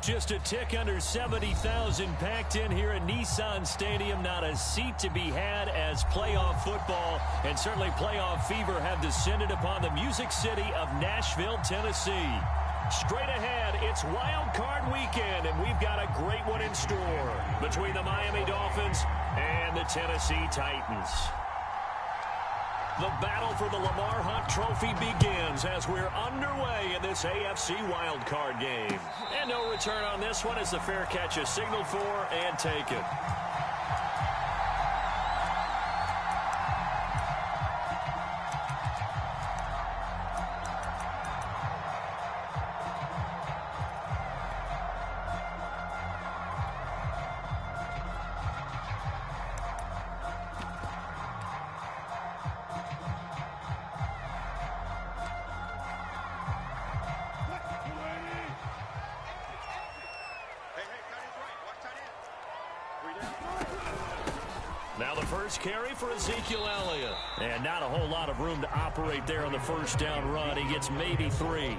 Just a tick under 70,000 packed in here at Nissan Stadium. Not a seat to be had as playoff football and certainly playoff fever have descended upon the Music City of Nashville, Tennessee. Straight ahead, it's Wild Card Weekend, and we've got a great one in store between the Miami Dolphins and the Tennessee Titans. The battle for the Lamar Hunt Trophy begins as we're underway in this AFC wildcard game. And no return on this one as the fair catch is signaled for and taken. Now the first carry for Ezekiel Elliott. And not a whole lot of room to operate there on the first down run. He gets maybe 3.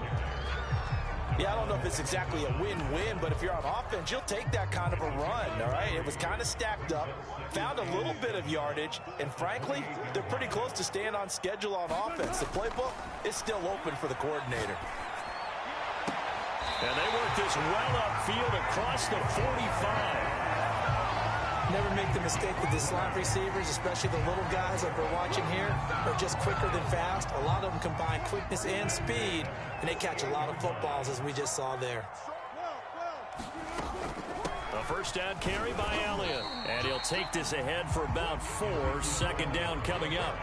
Yeah, I don't know if it's exactly a win-win, but if you're on offense, you'll take that kind of a run, all right? It was kind of stacked up, found a little bit of yardage, and frankly, they're pretty close to staying on schedule on offense. The playbook is still open for the coordinator. And they work this well upfield across the 45. Never make the mistake with the slot receivers, especially the little guys like we're watching here, are just quicker than fast. A lot of them combine quickness and speed, and they catch a lot of footballs, as we just saw there. A first down carry by Elliott, and he'll take this ahead for about 4. Second down coming up.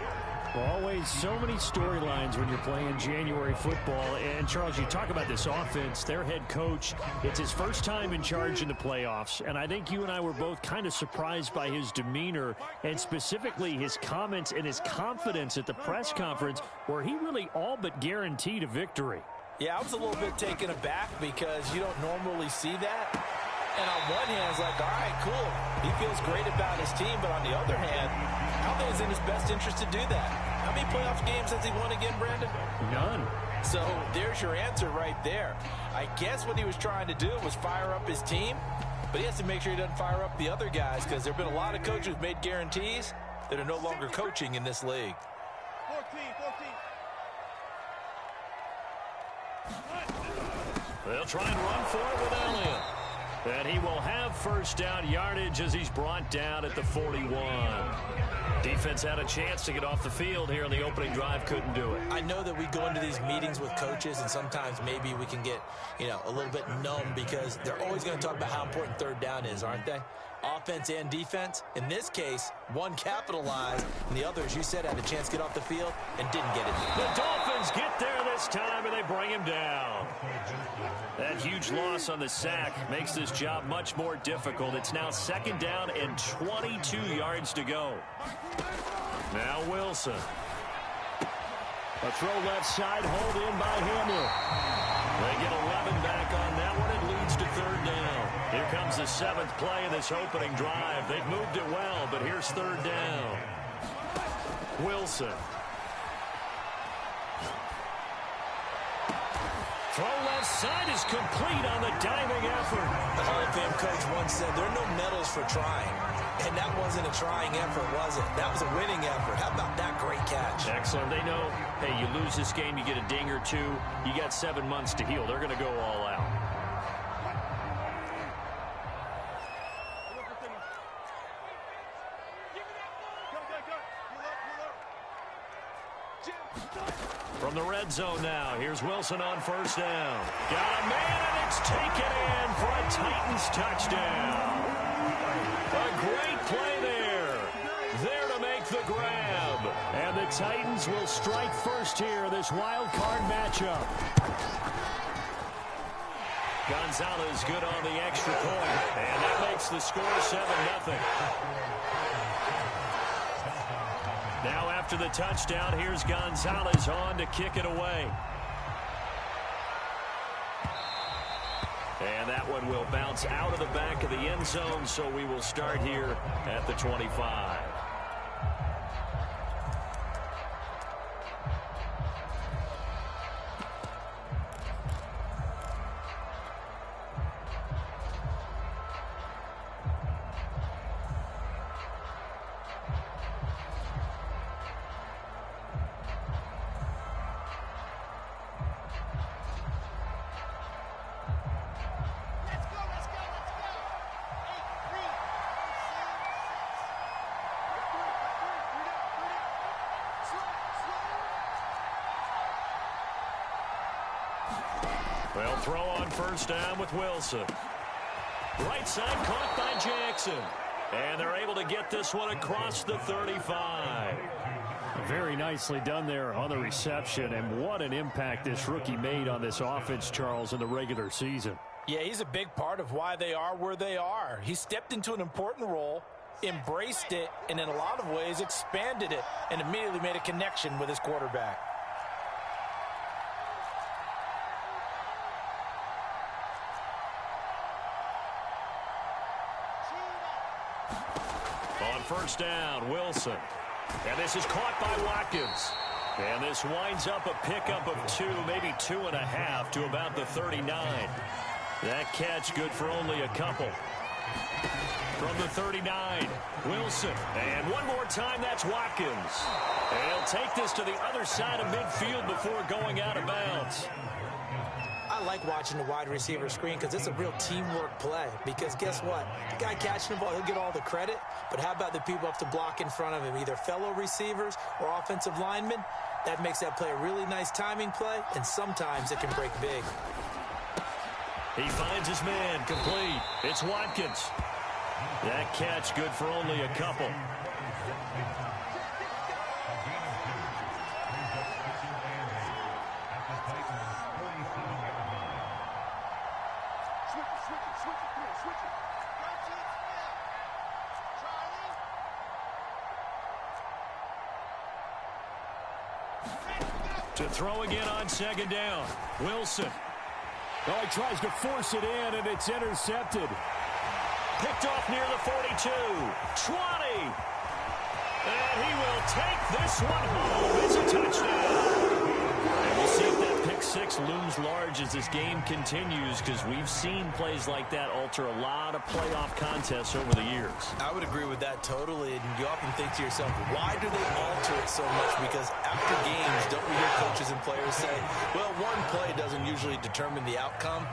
Always so many storylines when you're playing January football. And, Charles, you talk about this offense, their head coach, it's his first time in charge in the playoffs. And I think you and I were both kind of surprised by his demeanor and specifically his comments and his confidence at the press conference where he really all but guaranteed a victory. Yeah, I was a little bit taken aback because you don't normally see that. And on one hand, it's like, all right, cool. He feels great about his team. But on the other hand, I don't think it's in his best interest to do that. How many playoff games has he won again, Brandon? None. So there's your answer right there. I guess what he was trying to do was fire up his team. But he has to make sure he doesn't fire up the other guys because there have been a lot of coaches who've made guarantees that are no longer coaching in this league. 14. They'll try and run for it with Elliott. And he will have first down yardage as he's brought down at the 41. Defense had a chance to get off the field here on the opening drive, couldn't do it. I know that we go into these meetings with coaches, and sometimes maybe we can get, a little bit numb because they're always going to talk about how important third down is, aren't they? Offense and defense. In this case, one capitalized, and the other, as you said, had a chance to get off the field and didn't get it. The Dolphins get there this time, and they bring him down. That huge loss on the sack makes this job much more difficult. It's now second down and 22 yards to go. Now Wilson. A throw left side, hauled in by Hamler. They get 11 back on that one. It leads to third down. Here comes the 7th play of this opening drive. They've moved it well, but here's third down. Wilson. Throw left side is complete on the diving effort. The Hall of Fame coach once said there are no medals for trying. And that wasn't a trying effort, was it? That was a winning effort. How about that great catch? Excellent. They know, hey, you lose this game, you get a ding or 2. You got 7 months to heal. They're going to go all out. From the red zone now, here's Wilson on first down. Got a man, and it's taken in for a Titans touchdown. A great play there. There to make the grab. And the Titans will strike first here, this wild card matchup. Gonzalez good on the extra point, and that makes the score 7-0. Now after the touchdown, here's Gonzalez on to kick it away. And that one will bounce out of the back of the end zone, so we will start here at the 25. They'll throw on first down with Wilson. Right side caught by Jackson. And they're able to get this one across the 35. Very nicely done there on the reception. And what an impact this rookie made on this offense, Charles, in the regular season. Yeah, he's a big part of why they are where they are. He stepped into an important role, embraced it, and in a lot of ways expanded it, and immediately made a connection with his quarterback. On first down, Wilson. And this is caught by Watkins. And this winds up a pickup of 2, maybe 2.5 to about the 39. That catch good for only a couple. From the 39, Wilson. And one more time, that's Watkins. And he'll take this to the other side of midfield before going out of bounds. I like watching the wide receiver screen because it's a real teamwork play. Because guess what? The guy catching the ball, he'll get all the credit. But how about the people up to block in front of him, either fellow receivers or offensive linemen? That makes that play a really nice timing play, and sometimes it can break big. He finds his man, complete. It's Watkins. That catch good for only a couple. To throw again on second down. Wilson. Oh, he tries to force it in, and it's intercepted. Picked off near the 42. 20. And he will take this one home. It's a touchdown. And we'll see if that pick six looms large as this game continues, because we've seen plays like that alter a lot of playoff contests over the years. I would agree with that totally. And you often think to yourself, why do they alter it so much? Because after games, don't we hear coaches and players say, well, one play doesn't usually determine the outcome?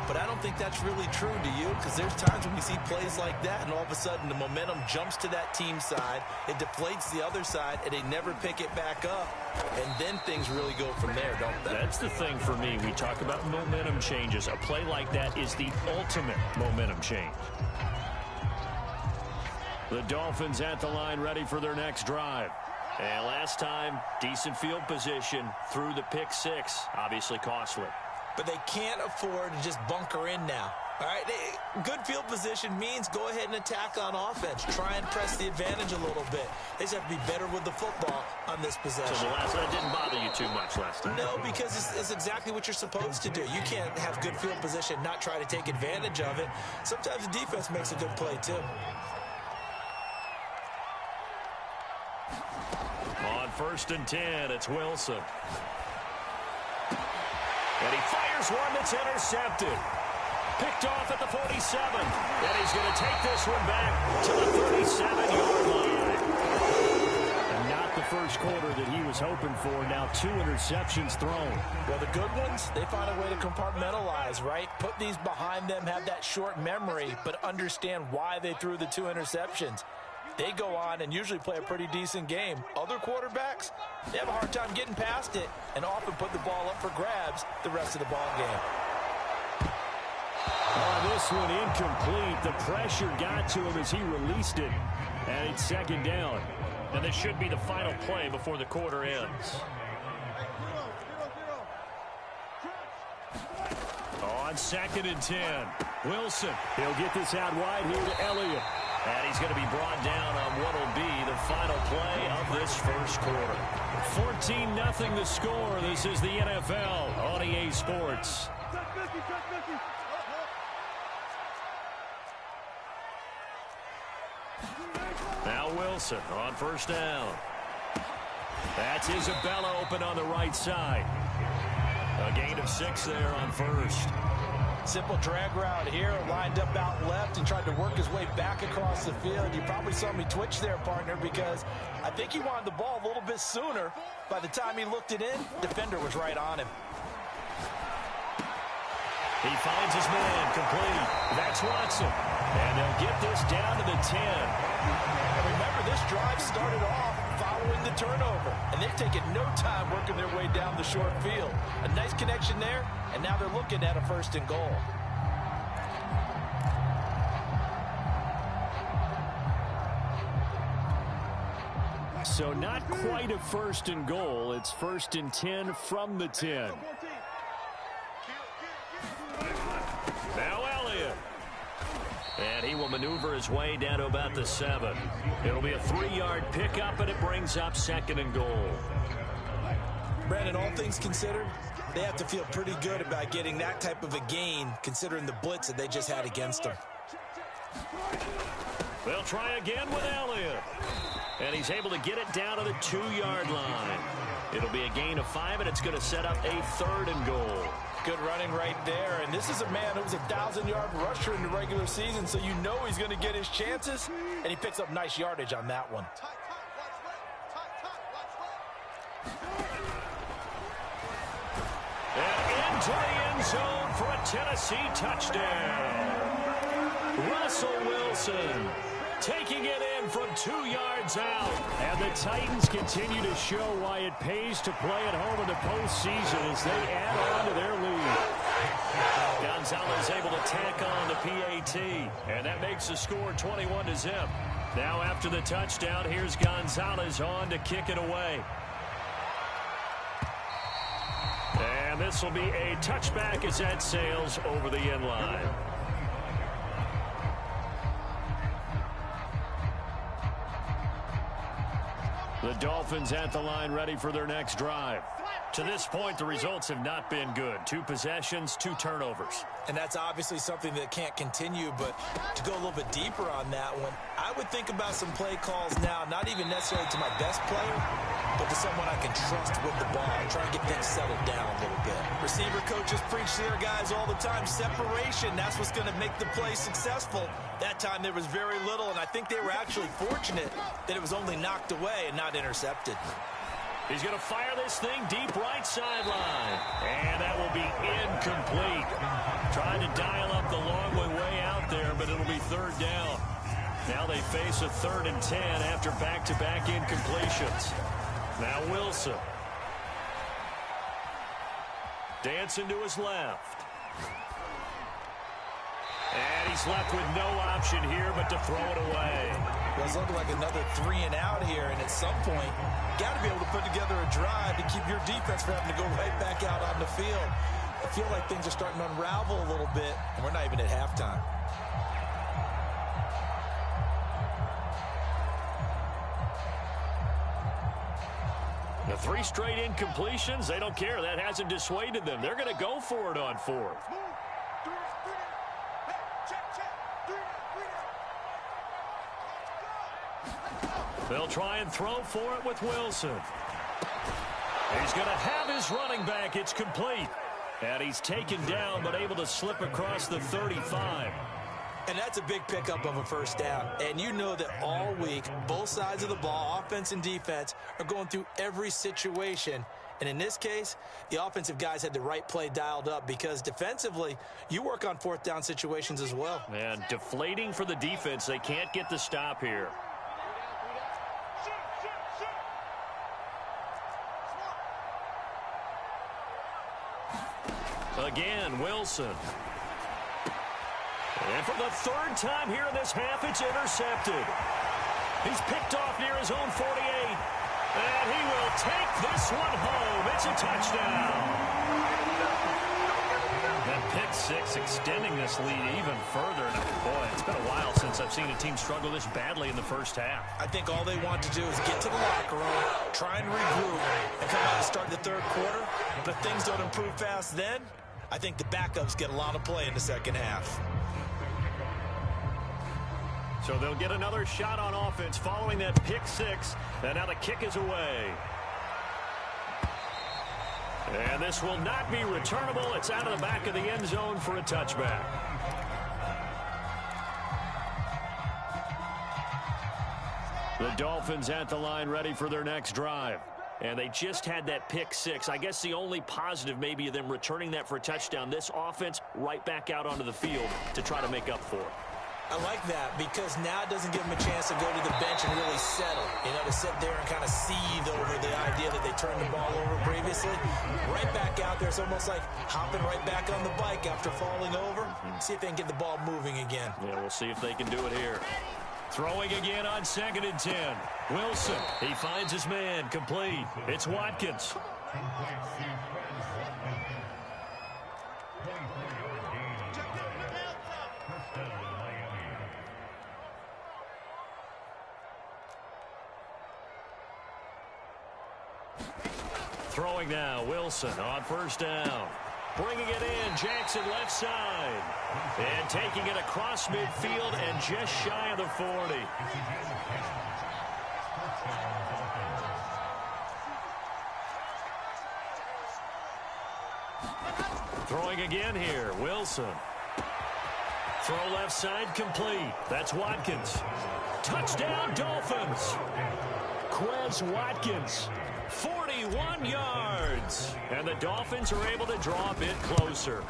But I don't think that's really true, do you? Because there's times when we see plays like that, and all of a sudden the momentum jumps to that team side, it deflates the other side, and they never pick it back up, and then things really go from there, don't they? That's the thing for me. We talk about momentum changes. A play like that is the ultimate momentum change. The Dolphins at the line, ready for their next drive. And last time, decent field position through the pick six, obviously costly. But they can't afford to just bunker in now. All right, good field position means go ahead and attack on offense. Try and press the advantage a little bit. They just have to be better with the football on this possession. So the last one didn't bother you too much last time? No, because it's exactly what you're supposed to do. You can't have good field position, not try to take advantage of it. Sometimes the defense makes a good play, too. On first and 10, it's Wilson. And he fires one that's intercepted. Picked off at the 47. And he's going to take this one back to the 37-yard line. And not the first quarter that he was hoping for. Now 2 interceptions thrown. Well, the good ones, they find a way to compartmentalize, right? Put these behind them, have that short memory, but understand why they threw the 2 interceptions. They go on and usually play a pretty decent game. Other quarterbacks, they have a hard time getting past it and often put the ball up for grabs the rest of the ball game. Oh, this one incomplete. The pressure got to him as he released it. And it's second down. And this should be the final play before the quarter ends. On second and 10, Wilson. He'll get this out wide here to Elliott. And he's going to be brought down on what will be the final play of this first quarter. 14-0 the score. This is the NFL on EA Sports. Now Wilson on first down. That's Isabella open on the right side. A gain of 6 there on first. Simple drag route here, lined up out left and tried to work his way back across the field. You probably saw me twitch there, partner, because I think he wanted the ball a little bit sooner. By the time he looked it in, defender was right on him. He finds his man, complete. That's Watson. And they'll get this down to the 10. And remember, this drive started off following the turnover. And they've taken no time working their way down the short field. A nice connection there, and now they're looking at a 1st and goal. So not quite a 1st and goal. It's 1st and 10 from the 10. Now Elliott. And he will maneuver his way down to about the 7. It'll be a 3-yard pickup, and it brings up 2nd and goal. Brandon, all things considered, they have to feel pretty good about getting that type of a gain, considering the blitz that they just had against them. They'll try again with Elliott. And he's able to get it down to the 2-yard line. It'll be a gain of 5, and it's going to set up a 3rd and goal. Good running right there. And this is a man who was a 1,000-yard rusher in the regular season, so you know he's going to get his chances. And he picks up nice yardage on that one. And into the end zone for a Tennessee touchdown. Russell Wilson taking it in from 2 yards out. And the Titans continue to show why it pays to play at home in the postseason as they add on to their lead. Gonzalez able to tack on the PAT. And that makes the score 21-0. Now after the touchdown, here's Gonzalez on to kick it away. And this will be a touchback as that sails over the end line. The Dolphins at the line ready for their next drive. To this point, the results have not been good. 2 possessions, 2 turnovers. And that's obviously something that can't continue, but to go a little bit deeper on that one, I would think about some play calls now, not even necessarily to my best player, but to someone I can trust with the ball, try and get things settled down a little bit. Receiver coaches preach to their guys all the time, separation, that's what's going to make the play successful. That time there was very little, and I think they were actually fortunate that it was only knocked away and not intercepted. He's going to fire this thing deep right sideline. And that will be incomplete. Trying to dial up the long way out there, but it'll be 3rd down. Now they face a 3rd and 10 after back-to-back incompletions. Now Wilson. Dancing to his left. And he's left with no option here but to throw it away. Well, it's looking like another 3 and out here, and at some point, got to be able to put together a drive to keep your defense from having to go right back out on the field. I feel like things are starting to unravel a little bit, and we're not even at halftime. The 3 straight incompletions, they don't care. That hasn't dissuaded them. They're going to go for it on 4th. They'll try and throw for it with Wilson. He's going to have his running back. It's complete. And he's taken down but able to slip across the 35. And that's a big pickup of a 1st down. And you know that all week, both sides of the ball, offense and defense, are going through every situation. And in this case, the offensive guys had the right play dialed up because defensively, you work on 4th down situations as well. And deflating for the defense. They can't get the stop here. Again, Wilson. And for the 3rd time here in this half, it's intercepted. He's picked off near his own 48. And he will take this one home. It's a touchdown. That pick 6 extending this lead even further. Boy, it's been a while since I've seen a team struggle this badly in the first half. I think all they want to do is get to the locker room, try and regroup, and come out and start the 3rd quarter. But if things don't improve fast then, I think the backups get a lot of play in the 2nd half. So they'll get another shot on offense following that pick 6. And now the kick is away. And this will not be returnable. It's out of the back of the end zone for a touchback. The Dolphins at the line ready for their next drive. And they just had that pick 6. I guess the only positive maybe of them returning that for a touchdown. This offense right back out onto the field to try to make up for it. I like that because now it doesn't give them a chance to go to the bench and really settle. You know, to sit there and kind of seethe over the idea that they turned the ball over previously. Right back out there. It's almost like hopping right back on the bike after falling over. See if they can get the ball moving again. Yeah, we'll see if they can do it here. Throwing again on 2nd and 10. Wilson, he finds his man, complete. It's Watkins. Throwing now, Wilson on 1st down. Bringing it in, Jackson left side. And taking it across midfield and just shy of the 40. Throwing again here, Wilson. Throw left side complete. That's Watkins. Touchdown, Dolphins. Quez Watkins. 41 yards. And the Dolphins are able to draw a bit closer.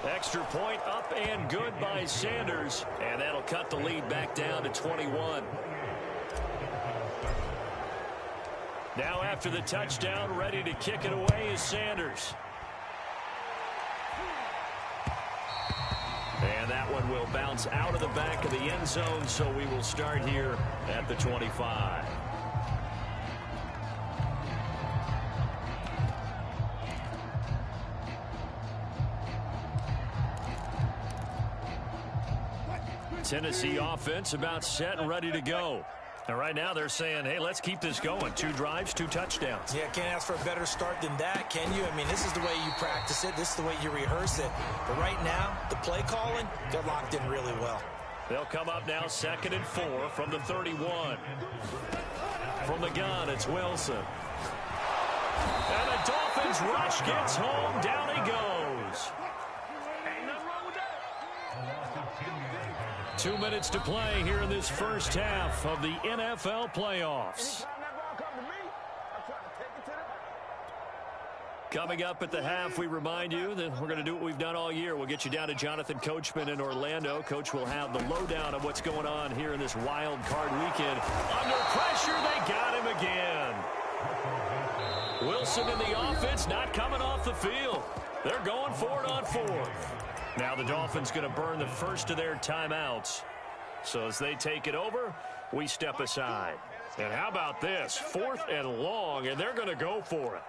Extra point up and good by Sanders. And that'll cut the lead back down to 21. Now after the touchdown, ready to kick it away is Sanders. And that one will bounce out of the back of the end zone, so we will start here at the 25. Tennessee offense about set and ready to go. And right now they're saying, hey, let's keep this going. 2 drives, 2 touchdowns. Yeah, can't ask for a better start than that, can you? I mean, this is the way you practice it. This is the way you rehearse it. But right now, the play calling, they're locked in really well. They'll come up now 2nd and 4 from the 31. From the gun, it's Wilson. And the Dolphins rush gets home. Down he goes. 2 minutes to play here in this first half of the NFL playoffs. Coming up at the half, we remind you that we're going to do what we've done all year. We'll get you down to Jonathan Coachman in Orlando. Coach will have the lowdown of what's going on here in this wild card weekend. Under pressure, they got him again. Wilson in the offense, not coming off the field. They're going for it on 4th. Now the Dolphins going to burn the first of their timeouts. So as they take it over, we step aside. And how about this? 4th and long, and they're going to go for it.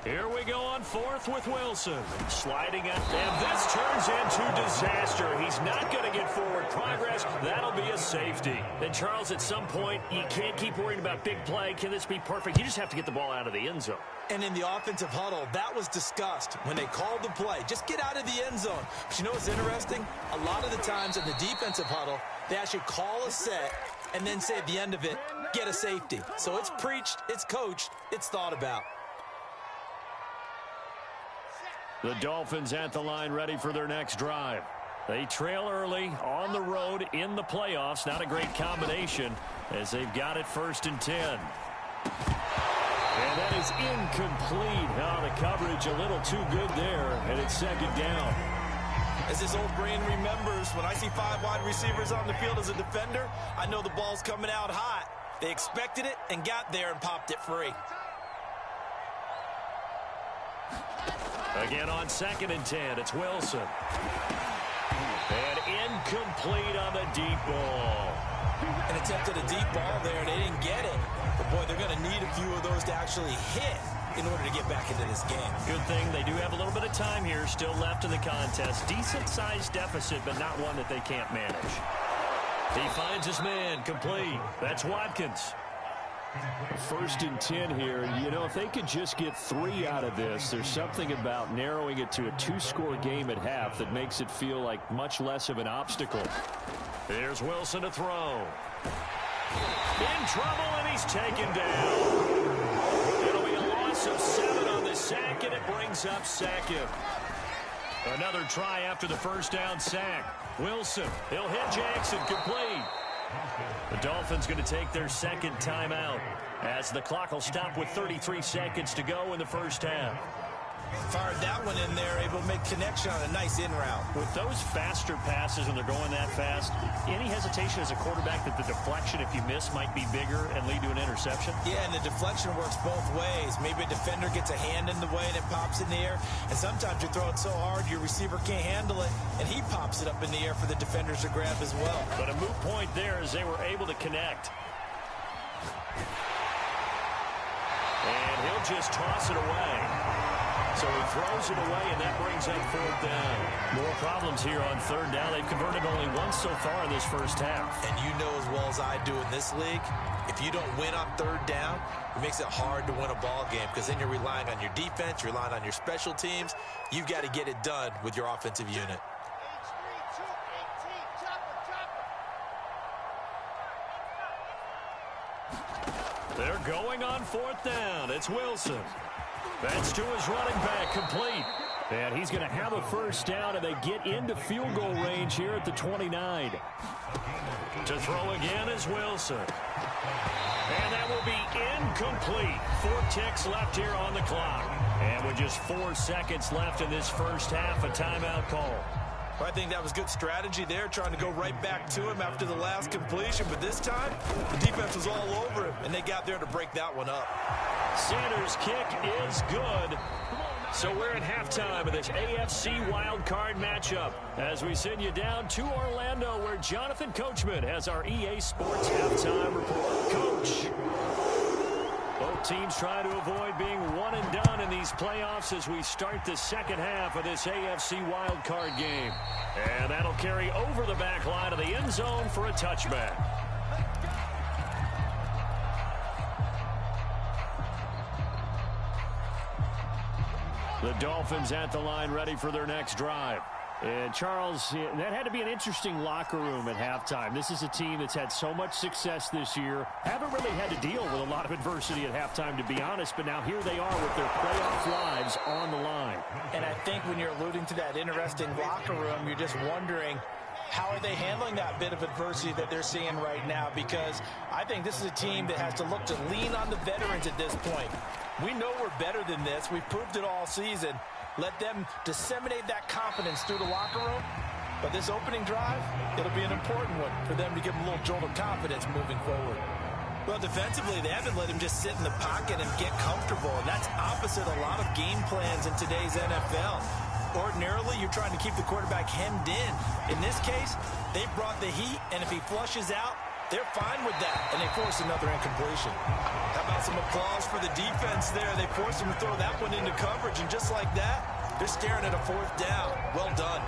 Here we go on 4th with Wilson. Sliding up, and this turns into disaster. He's not going to get forward progress. That'll be a safety. And, Charles, at some point, you can't keep worrying about big play. Can this be perfect? You just have to get the ball out of the end zone. And in the offensive huddle, that was discussed when they called the play. Just get out of the end zone. But you know what's interesting? A lot of the times in the defensive huddle, they actually call a set and then say at the end of it, get a safety. So it's preached, it's coached, it's thought about. The Dolphins at the line ready for their next drive. They trail early on the road in the playoffs. Not a great combination as they've got it 1st and 10. And that is incomplete. Oh, the coverage a little too good there, and it's 2nd down. As his old brain remembers, when I see 5 wide receivers on the field as a defender, I know the ball's coming out hot. They expected it and got there and popped it free. Again on 2nd and 10, it's Wilson. And incomplete on the deep ball. An attempt at a deep ball there, they didn't get it. But, boy, they're going to need a few of those to actually hit in order to get back into this game. Good thing they do have a little bit of time here still left in the contest. Decent-sized deficit, but not one that they can't manage. He finds his man, complete. That's Watkins. 1st and 10 here. You know, if they could just get 3 out of this, there's something about narrowing it to a 2-score game at half that makes it feel like much less of an obstacle. Here's Wilson to throw. In trouble, and he's taken down. It'll be a loss of 7 on the sack, and it brings up 2nd. Another try after the 1st down sack. Wilson, he'll hit Jackson, complete. The Dolphins going to take their second timeout as the clock will stop with 33 seconds to go in the first half. Fired that one in there, able to make connection on a nice in route. With those faster passes and they're going that fast, any hesitation as a quarterback that the deflection, if you miss, might be bigger and lead to an interception? Yeah, and the deflection works both ways. Maybe a defender gets a hand in the way and it pops in the air. And sometimes you throw it so hard your receiver can't handle it, and he pops it up in the air for the defenders to grab as well. But a moot point there as they were able to connect. And he'll just toss it away. So he throws it away, and that brings up fourth down. More problems here on third down. They've converted only once so far in this first half. And you know as well as I do in this league, if you don't win on third down, it makes it hard to win a ball game because then you're relying on your defense, you're relying on your special teams. You've got to get it done with your offensive unit. They're going on fourth down. It's Wilson. That's to his running back, complete. And he's going to have a first down, and they get into field goal range here at the 29. To throw again is Wilson. And that will be incomplete. 4 ticks left here on the clock. And with just 4 seconds left in this first half, a timeout call. Well, I think that was good strategy there, trying to go right back to him after the last completion. But this time, the defense was all over him, and they got there to break that one up. Sanders' kick is good. So we're at halftime of this AFC wildcard matchup as we send you down to Orlando where Jonathan Coachman has our EA Sports halftime report. Coach. Both teams try to avoid being one and done in these playoffs as we start the second half of this AFC wildcard game. And that'll carry over the back line of the end zone for a touchback. The Dolphins at the line ready for their next drive. And, Charles, that had to be an interesting locker room at halftime. This is a team that's had so much success this year. Haven't really had to deal with a lot of adversity at halftime, to be honest. But now here they are with their playoff lives on the line. And I think when you're alluding to that interesting locker room, you're just wondering, how are they handling that bit of adversity that they're seeing right now? Because I think this is a team that has to look to lean on the veterans at this point. We know we're better than this. We've proved it all season. Let them disseminate that confidence through the locker room. But this opening drive, it'll be an important one for them to give them a little jolt of confidence moving forward. Well, defensively, they haven't let him just sit in the pocket and get comfortable. And that's opposite a lot of game plans in today's NFL. Ordinarily, you're trying to keep the quarterback hemmed in. In this case, they brought the heat, and if he flushes out, they're fine with that, and they force another incompletion. How about some applause for the defense there? They forced him to throw that one into coverage, and just like that, they're staring at a fourth down. Well done.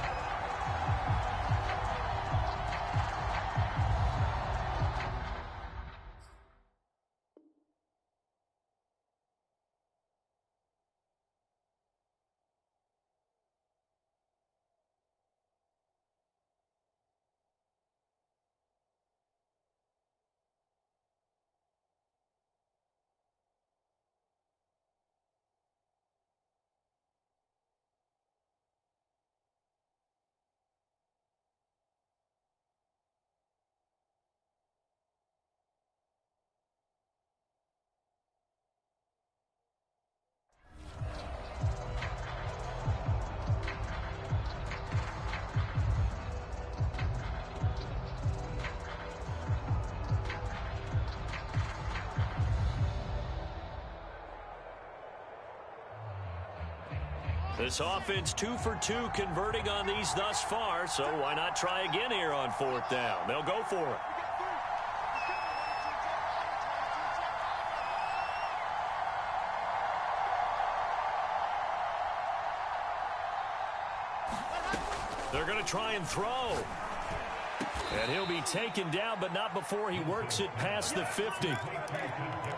This offense 2 for 2 converting on these thus far, so why not try again here on fourth down? They'll go for it. They're going to try and throw. And he'll be taken down, but not before he works it past the 50.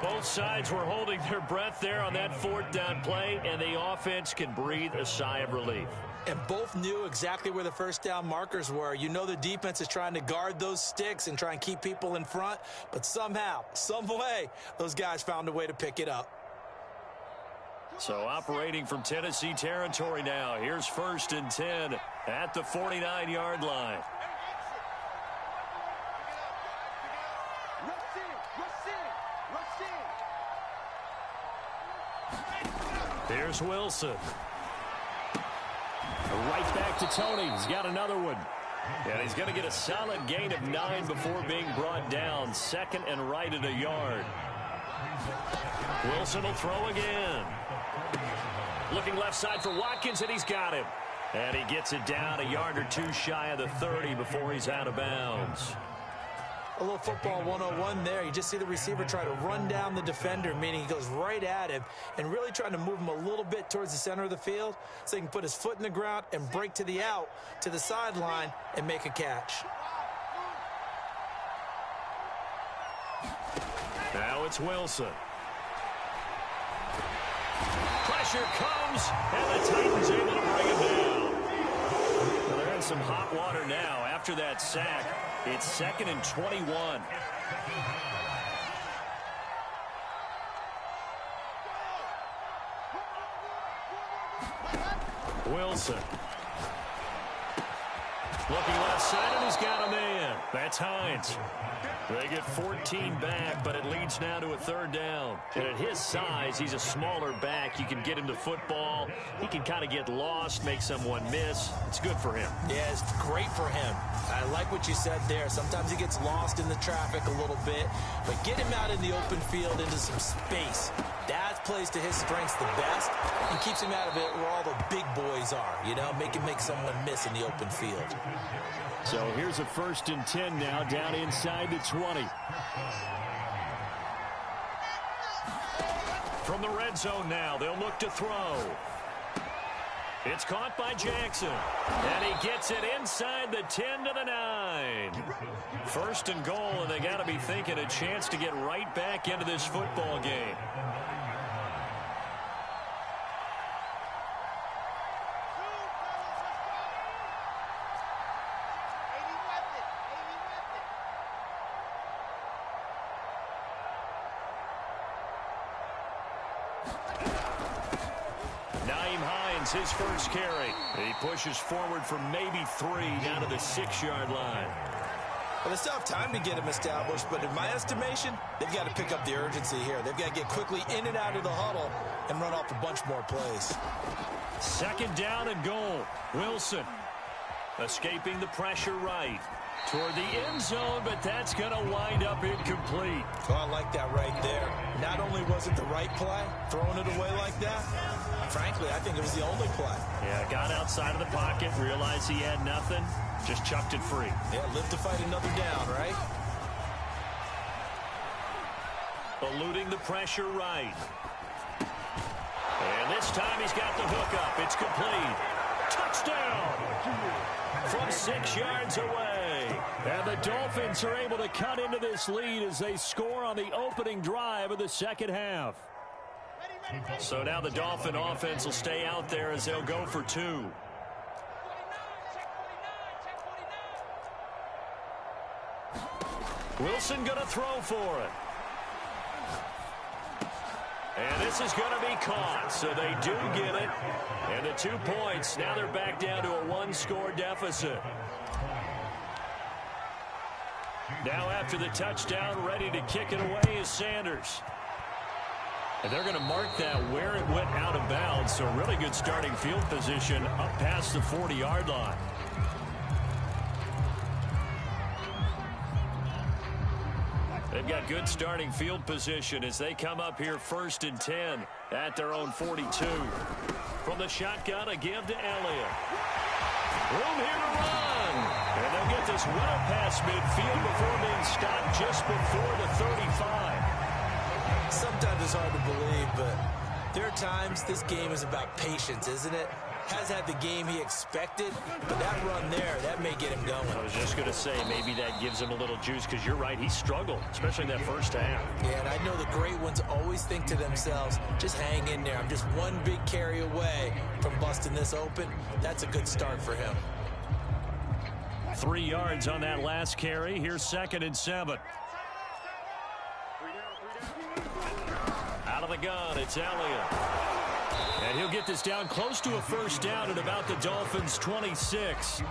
Both sides were holding their breath there on that fourth down play, and the offense can breathe a sigh of relief. And both knew exactly where the first down markers were. You know the defense is trying to guard those sticks and try and keep people in front, but somehow, some way, those guys found a way to pick it up. So operating from Tennessee territory now. Here's 1st and 10 at the 49-yard line. Here's Wilson. Right back to Tony. He's got another one. And he's going to get a solid gain of 9 before being brought down. Second and right at a yard. Wilson will throw again. Looking left side for Watkins, and he's got him. And he gets it down a yard or two shy of the 30 before he's out of bounds. A little football 101 there. You just see the receiver try to run down the defender, meaning he goes right at him and really trying to move him a little bit towards the center of the field so he can put his foot in the ground and break to the out, to the sideline, and make a catch. Now it's Wilson. Pressure comes, and the Titans able to bring him down. Well, they're in some hot water now after that sack. It's 2nd and 21. Wilson. Looking left side, and he's got a man. That's Hines. They get 14 back, but it leads now to a 3rd down. And at his size, he's a smaller back. You can get him to football. He can kind of get lost, make someone miss. It's good for him. Yeah, it's great for him. I like what you said there. Sometimes he gets lost in the traffic a little bit, but get him out in the open field into some space. That plays to his strengths the best and keeps him out of it where all the big boys are, you know, make someone miss in the open field. So here's a 1st and 10 now, down inside the 20. From the red zone now, they'll look to throw. It's caught by Jackson, and he gets it inside the 10 to the 9. 1st and goal, and they got to be thinking a chance to get right back into this football game. His first carry. He pushes forward for maybe 3 down to the 6-yard line. Well, they still have time to get him established, but in my estimation, they've got to pick up the urgency here. They've got to get quickly in and out of the huddle and run off a bunch more plays. 2nd down and goal. Wilson escaping the pressure right toward the end zone, but that's going to wind up incomplete. Oh, I like that right there. Not only was it the right play, throwing it away like that, frankly, I think it was the only play. Yeah, got outside of the pocket, realized he had nothing, just chucked it free. Yeah, live to fight another down, right? Eluding the pressure right. And this time he's got the hook up. It's complete. Touchdown! From 6 yards away. And the Dolphins are able to cut into this lead as they score on the opening drive of the 2nd half. So now the Dolphin offense will stay out there as they'll go for 2. Wilson going to throw for it. And this is going to be caught, so they do get it. And the 2 points, now they're back down to a 1-score deficit. Now after the touchdown, ready to kick it away is Sanders. And they're going to mark that where it went out of bounds, so really good starting field position up past the 40-yard line. They've got good starting field position as they come up here 1st and 10 at their own 42. From the shotgun, a give to Elliott. Room here to run. And they'll get this well past midfield before being stopped just before the 35. Sometimes it's hard to believe, but there are times this game is about patience, isn't it? Has had the game he expected, but that run there, that may get him going. I was just going to say, maybe that gives him a little juice, because you're right, he struggled, especially in that first half. Yeah, and I know the great ones always think to themselves, just hang in there. I'm just one big carry away from busting this open. That's a good start for him. 3 yards on that last carry. Here's 2nd and 7. Out of the gun, it's Elliott. And he'll get this down close to a 1st down at about the Dolphins' 26.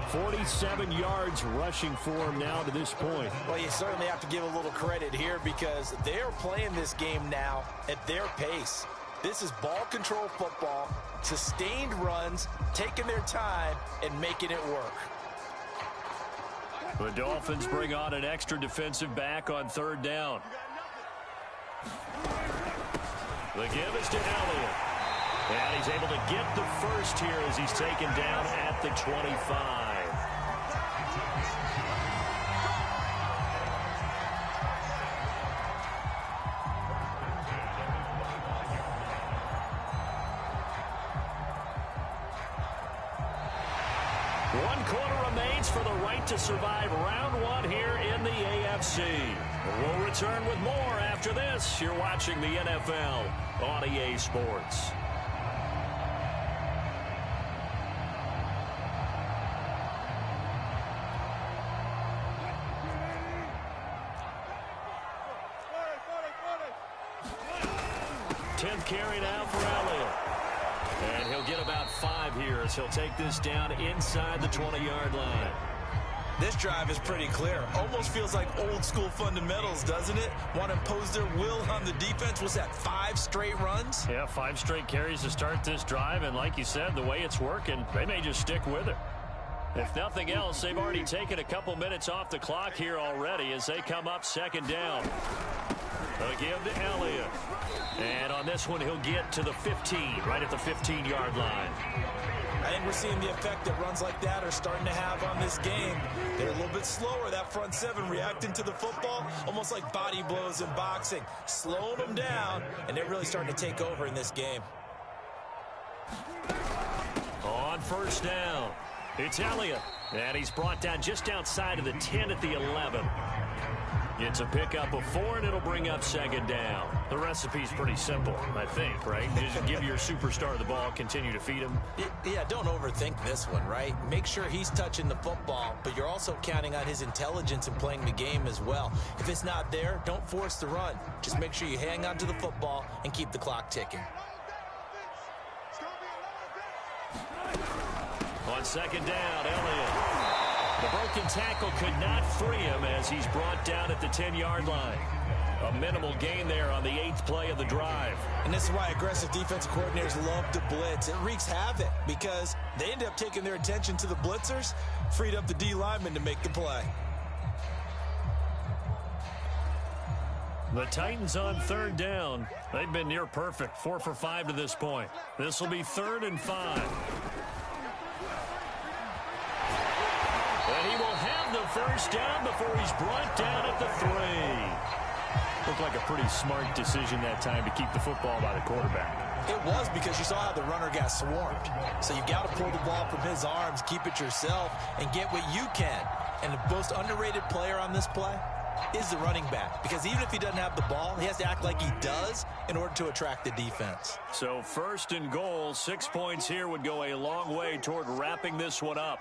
47 yards rushing for him now to this point. Well, you certainly have to give a little credit here because they are playing this game now at their pace. This is ball control football, sustained runs, taking their time, and making it work. The Dolphins bring on an extra defensive back on third down. The give is to Elliott. And he's able to get the first here as he's taken down at the 25. One quarter remains for the right to survive round one here in the AFC. We'll return with more after this. You're watching the NFL on EA Sports. Carry now for Elliott. And he'll get about 5 here as he'll take this down inside the 20-yard line. This drive is pretty clear. Almost feels like old school fundamentals, doesn't it? Want to impose their will on the defense. Was that 5 straight runs? Yeah, 5 straight carries to start this drive. And like you said, the way it's working, they may just stick with it. If nothing else, they've already taken a couple minutes off the clock here already as they come up second down. A give to Elliott. And on this one, he'll get to the 15, right at the 15-yard line. I think we're seeing the effect that runs like that are starting to have on this game. They're a little bit slower, that front seven, reacting to the football, almost like body blows in boxing, slowing them down, and they're really starting to take over in this game. On first down, it's Elliott, and he's brought down just outside of the 10 at the 11. Gets a pickup of 4, and it'll bring up second down. The recipe's pretty simple, I think, right? Just give your superstar the ball, continue to feed him. Yeah, don't overthink this one, right? Make sure he's touching the football, but you're also counting on his intelligence in playing the game as well. If it's not there, don't force the run. Just make sure you hang on to the football and keep the clock ticking. On second down, Elliott. The broken tackle could not free him as he's brought down at the 10-yard line. A minimal gain there on the 8th play of the drive. And this is why aggressive defensive coordinators love to blitz. It wreaks havoc because they end up taking their attention to the blitzers, freed up the D lineman to make the play. The Titans on third down. They've been near perfect, 4 for 5 to this point. This will be 3rd and 5. And he will have the first down before he's brought down at the 3. Looked like a pretty smart decision that time to keep the football by the quarterback. It was, because you saw how the runner got swarmed. So you've got to pull the ball from his arms, keep it yourself, and get what you can. And the most underrated player on this play is the running back, because even if he doesn't have the ball, he has to act like he does in order to attract the defense. So 1st and goal, 6 points here would go a long way toward wrapping this one up.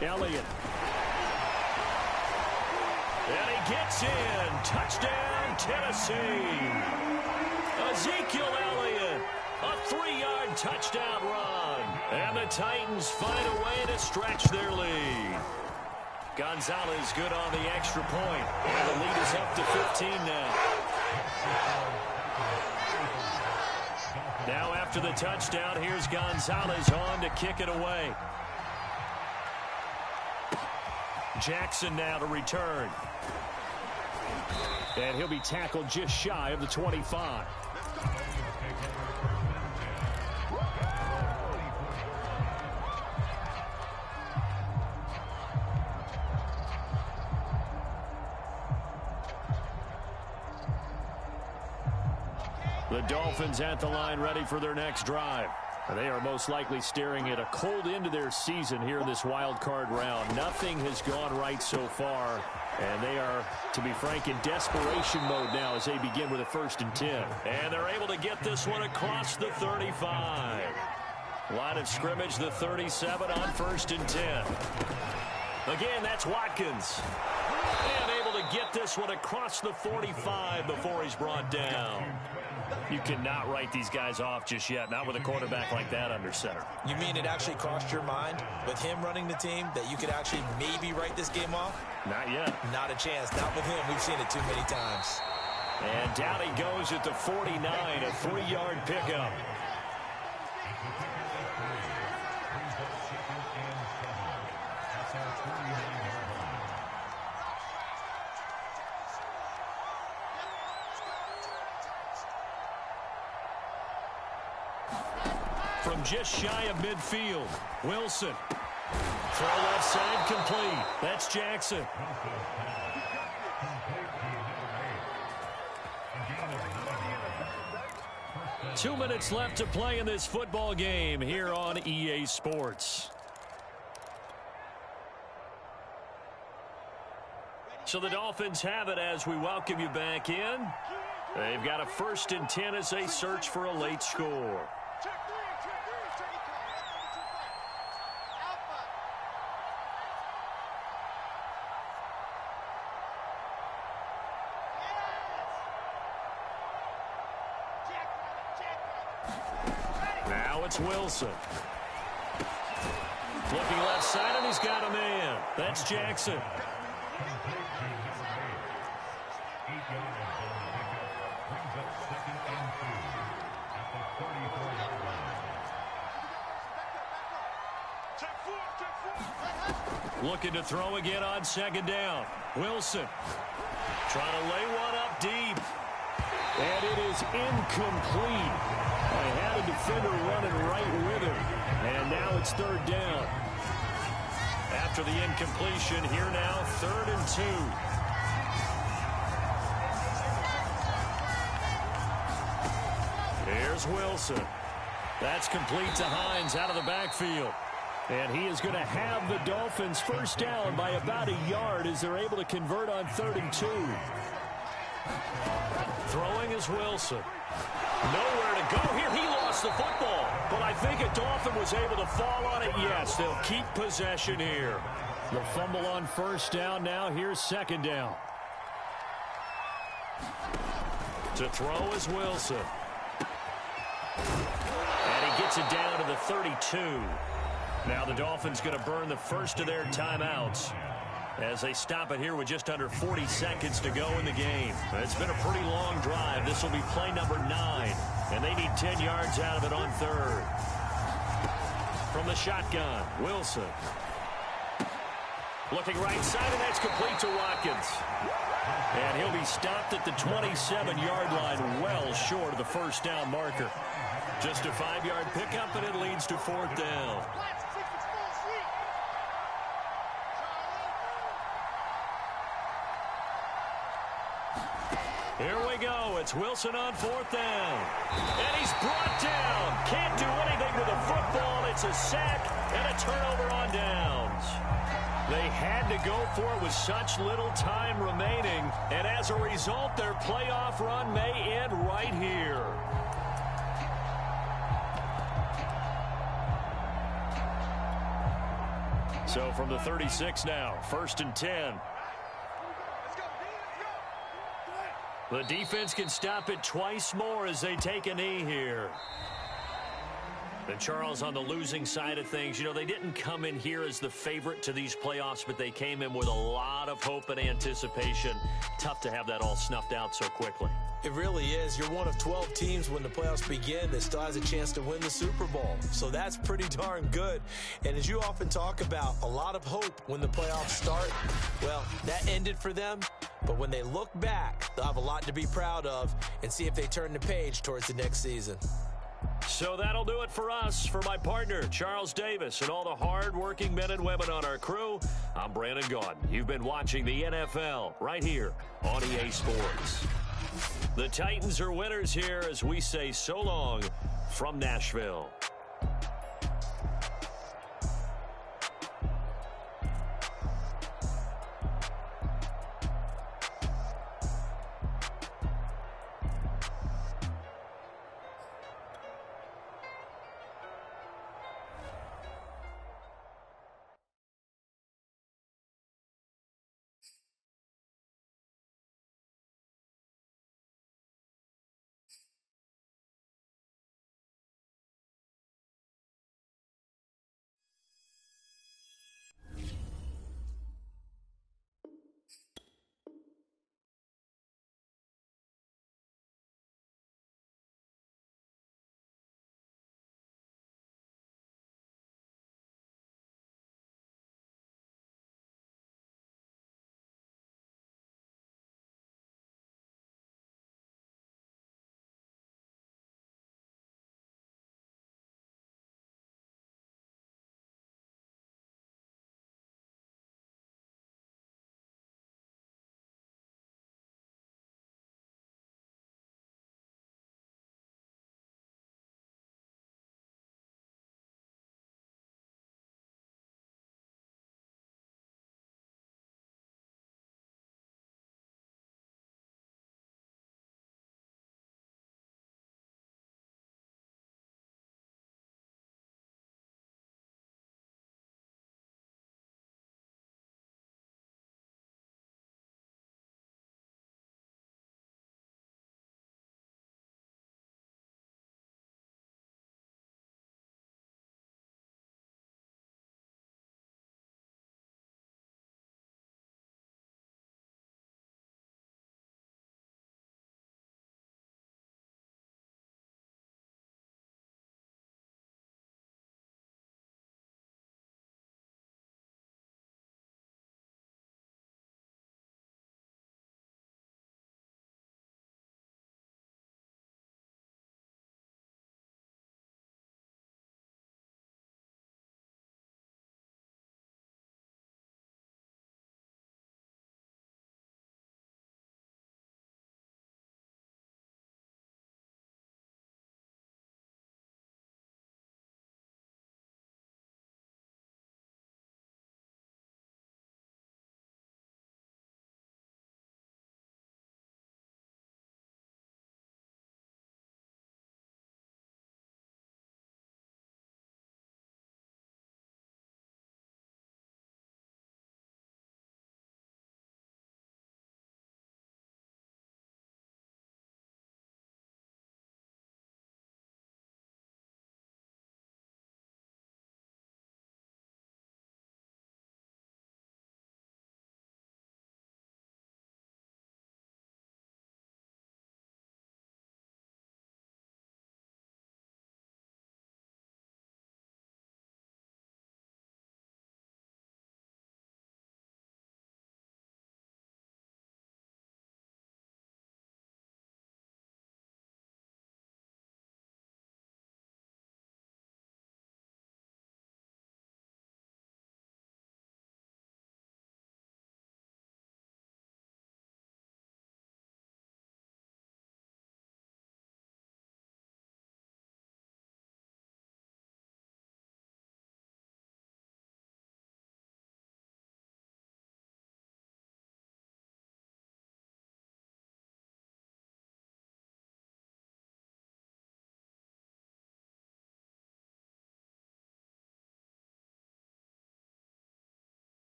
Elliott. And he gets in. Touchdown, Tennessee. Ezekiel Elliott. A 3-yard touchdown run. And the Titans find a way to stretch their lead. Gonzalez good on the extra point. And the lead is up to 15 now. Now after the touchdown, here's Gonzalez on to kick it away. Jackson now to return. And he'll be tackled just shy of the 25. The Dolphins at the line, ready for their next drive. They are most likely staring at a cold end to their season here in this wild card round. Nothing has gone right so far, and they are, to be frank, in desperation mode now as they begin with a 1st and 10. And they're able to get this one across the 35. Line of scrimmage, the 37 on 1st and 10. Again, that's Watkins. And able to get this one across the 45 before he's brought down. You cannot write these guys off just yet, not with a quarterback like that under center. You mean it actually crossed your mind with him running the team that you could actually maybe write this game off? Not yet. Not a chance. Not with him. We've seen it too many times. And down he goes at the 49, a 3-yard pickup. From just shy of midfield, Wilson. Throw left side complete. That's Jackson. Two minutes left to play in this football game here on EA Sports. So the Dolphins have it as we welcome you back in. They've got a 1st and 10 as they search for a late score. Now it's Wilson. Looking left side, and he's got a man. That's Jackson. Looking to throw again on 2nd down. Wilson trying to lay one up deep. And it is incomplete. They had a defender running right with him. And now it's 3rd down. After the incompletion, here now, 3rd and 2. Here's Wilson. That's complete to Hines out of the backfield. And he is going to have the Dolphins 1st down by about a yard as they're able to convert on 3rd and 2. Throwing is Wilson. Nowhere to go here. He lost the football. But I think a Dolphin was able to fall on it. Yes, they'll keep possession here. The fumble on 1st down. Now here's 2nd down. To throw is Wilson. And he gets it down to the 32. Now the Dolphins going to burn the first of their timeouts as they stop it here with just under 40 seconds to go in the game. It's been a pretty long drive. This will be play number 9, and they need 10 yards out of it on 3rd. From the shotgun, Wilson. Looking right side, and that's complete to Watkins. And he'll be stopped at the 27-yard line, well short of the 1st down marker. Just a 5-yard pickup, and it leads to 4th down. Here we go. It's Wilson on 4th down. And he's brought down. Can't do anything with the football. It's a sack and a turnover on downs. They had to go for it with such little time remaining. And as a result, their playoff run may end right here. So from the 36 now, 1st and 10. The defense can stop it twice more as they take a knee here. And Charles, on the losing side of things, you know, they didn't come in here as the favorite to these playoffs, but they came in with a lot of hope and anticipation. Tough to have that all snuffed out so quickly. It really is. You're one of 12 teams when the playoffs begin that still has a chance to win the Super Bowl. So that's pretty darn good. And as you often talk about, a lot of hope when the playoffs start. Well, that ended for them. But when they look back, they'll have a lot to be proud of and see if they turn the page towards the next season. So that'll do it for us. For my partner, Charles Davis, and all the hard-working men and women on our crew, I'm Brandon Gaudin. You've been watching the NFL right here on EA Sports. The Titans are winners here as we say so long from Nashville.